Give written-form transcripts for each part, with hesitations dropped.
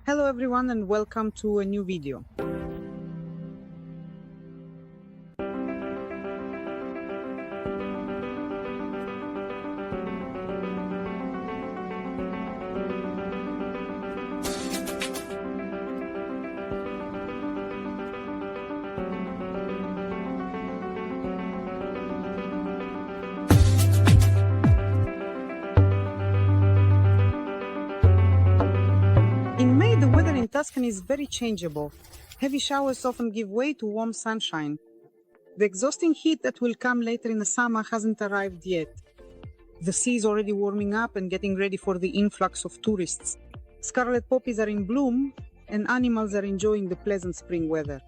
Hello everyone and welcome to a new video. In May, the weather in Tuscany is very changeable. Heavy showers often give way to warm sunshine. The exhausting heat that will come later in the summer hasn't arrived yet. The sea is already warming up and getting ready for the influx of tourists. Scarlet poppies are in bloom and animals are enjoying the pleasant spring weather.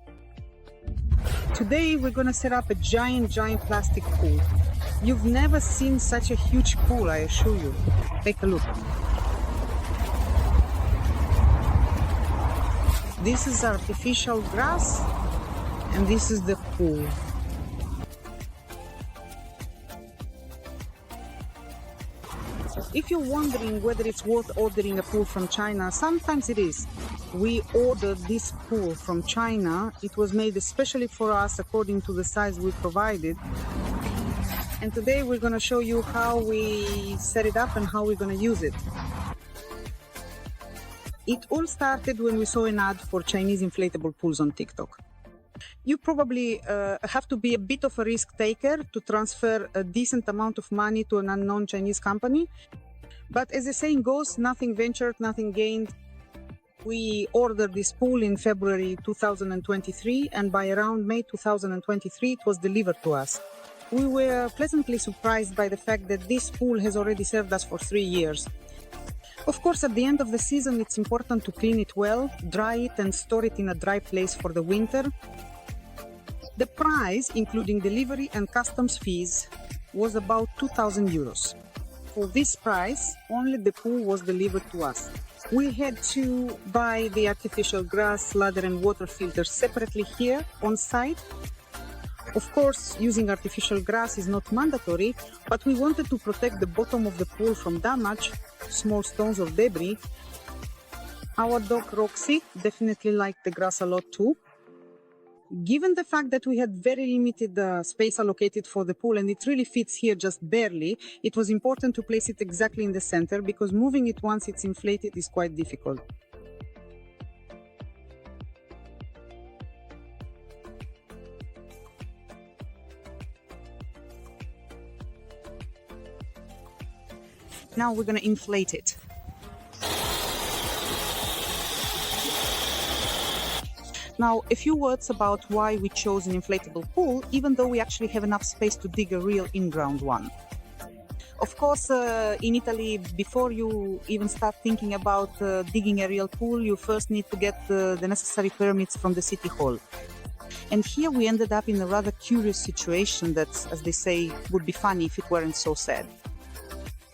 Today, we're going to set up a giant plastic pool. You've never seen such a huge pool, I assure you. Take a look. This is artificial grass, and this is the pool. If you're wondering whether it's worth ordering a pool from China, sometimes it is. We ordered this pool from China. It was made especially for us according to the size we provided. And today we're going to show you how we set it up and how we're going to use it. It all started when we saw an ad for Chinese inflatable pools on TikTok. You probably have to be a bit of a risk taker to transfer a decent amount of money to an unknown Chinese company. But as the saying goes, nothing ventured, nothing gained. We ordered this pool in February 2023, and by around May 2023, it was delivered to us. We were pleasantly surprised by the fact that this pool has already served us for 3 years. Of course, at the end of the season, it's important to clean it well, dry it and store it in a dry place for the winter. The price, including delivery and customs fees, was about 2,000 euros. For this price, only the pool was delivered to us. We had to buy the artificial grass, ladder and water filters separately here on site. Of course, using artificial grass is not mandatory, but we wanted to protect the bottom of the pool from damage, small stones or debris. Our dog Roxy definitely liked the grass a lot too. Given the fact that we had very limited space allocated for the pool and it really fits here just barely, it was important to place it exactly in the center because moving it once it's inflated is quite difficult. Now we're going to inflate it. Now, a few words about why we chose an inflatable pool, even though we actually have enough space to dig a real in-ground one. Of course, in Italy, before you even start thinking about digging a real pool, you first need to get the necessary permits from the city hall. And here we ended up in a rather curious situation that, as they say, would be funny if it weren't so sad.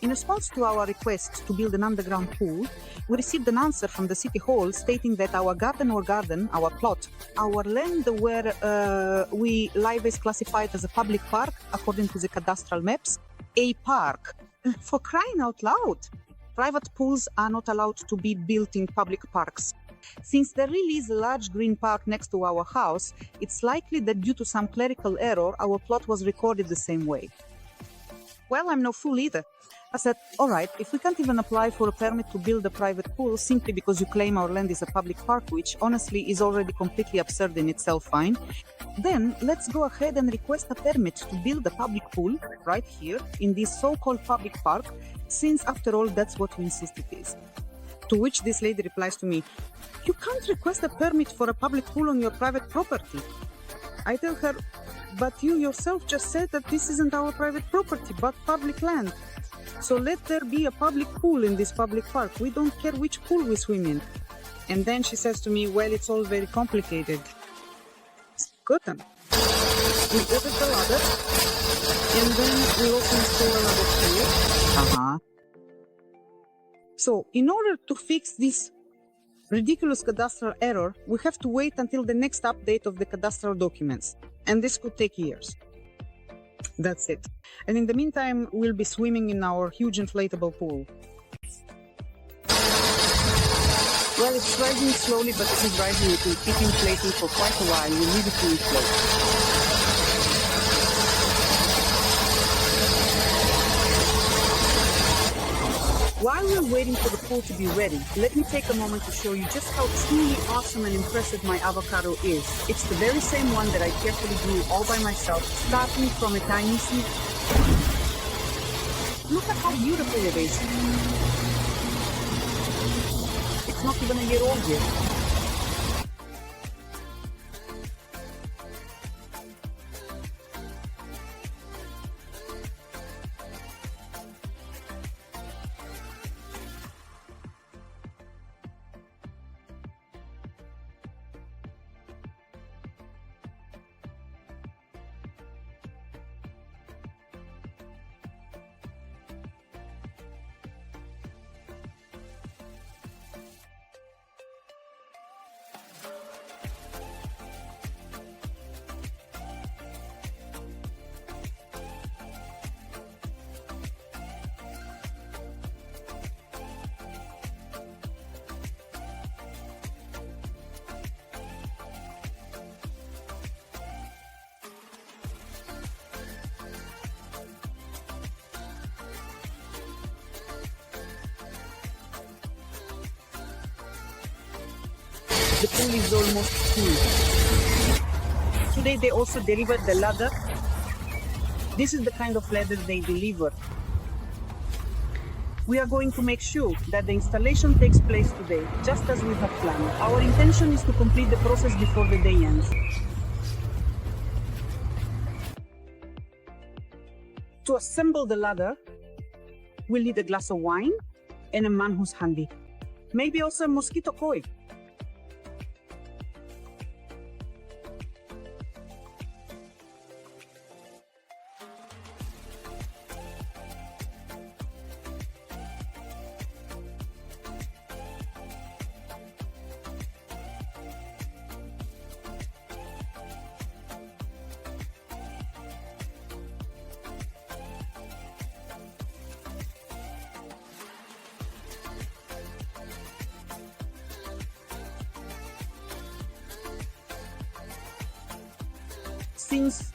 In response to our request to build an underground pool, we received an answer from the city hall stating that our our plot, our land where we live is classified as a public park according to the cadastral maps, a park. For crying out loud! Private pools are not allowed to be built in public parks. Since there really is a large green park next to our house, it's likely that due to some clerical error, our plot was recorded the same way. Well, I'm no fool either. I said, all right, if we can't even apply for a permit to build a private pool simply because you claim our land is a public park, which honestly is already completely absurd in itself fine, then let's go ahead and request a permit to build a public pool right here in this so-called public park, since after all, that's what we insist it is. To which this lady replies to me, you can't request a permit for a public pool on your private property. I tell her, but you yourself just said that this isn't our private property, but public land. So let there be a public pool in this public park. We don't care which pool we swim in. And then she says to me, well, it's all very complicated. Good then. We ordered the ladder, and then we also installed another pool. So in order to fix this ridiculous cadastral error, we have to wait until the next update of the cadastral documents. And this could take years. That's it. And in the meantime, we'll be swimming in our huge inflatable pool. Well, it's rising slowly, but it is rising. It will keep inflating for quite a while. You leave it to inflate. While we're waiting for the pool to be ready, let me take a moment to show you just how truly awesome and impressive my avocado is. It's the very same one that I carefully grew all by myself, starting from a tiny seed. Look at how beautiful it is. It's not even a year old yet. The pool is almost full. Today they also delivered the ladder. This is the kind of ladder they deliver. We are going to make sure that the installation takes place today, just as we have planned. Our intention is to complete the process before the day ends. To assemble the ladder, we'll need a glass of wine and a man who's handy. Maybe also a mosquito coil. Since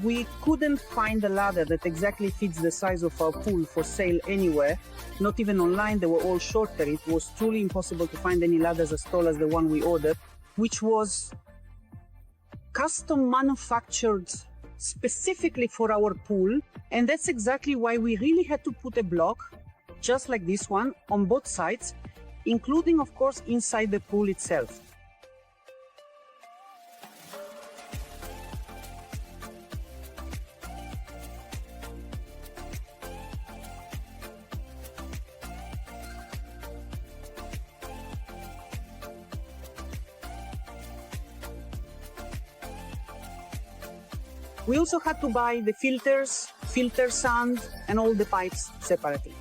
we couldn't find a ladder that exactly fits the size of our pool for sale anywhere, not even online, they were all shorter. It was truly impossible to find any ladders as tall as the one we ordered, which was custom manufactured specifically for our pool. And that's exactly why we really had to put a block, just like this one, on both sides, including, of course, inside the pool itself. We also had to buy the filters, filter sand, and all the pipes separately.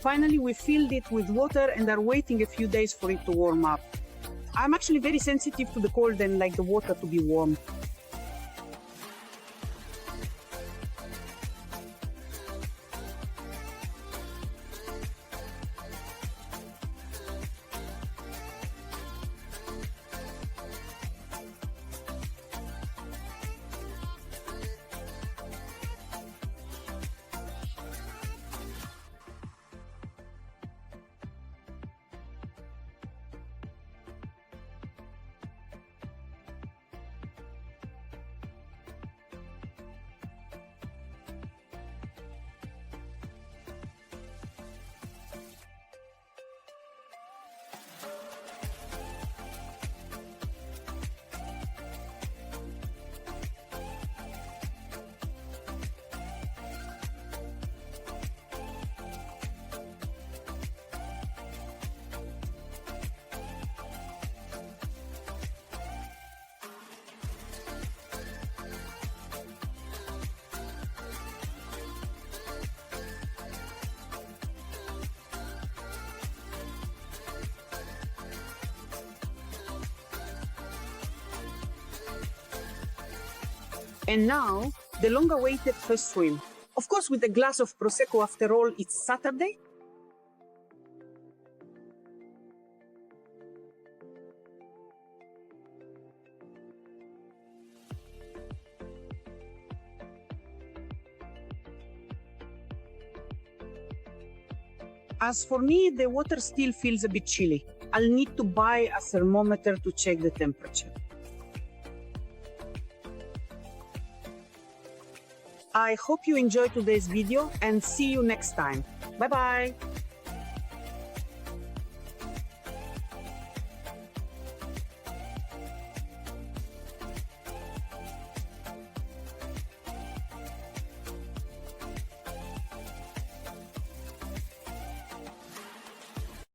Finally, we filled it with water and are waiting a few days for it to warm up. I'm actually very sensitive to the cold and like the water to be warm. And now, the long-awaited first swim. Of course, with a glass of Prosecco, after all, it's Saturday. As for me, the water still feels a bit chilly. I'll need to buy a thermometer to check the temperature. I hope you enjoyed today's video and see you next time. Bye-bye.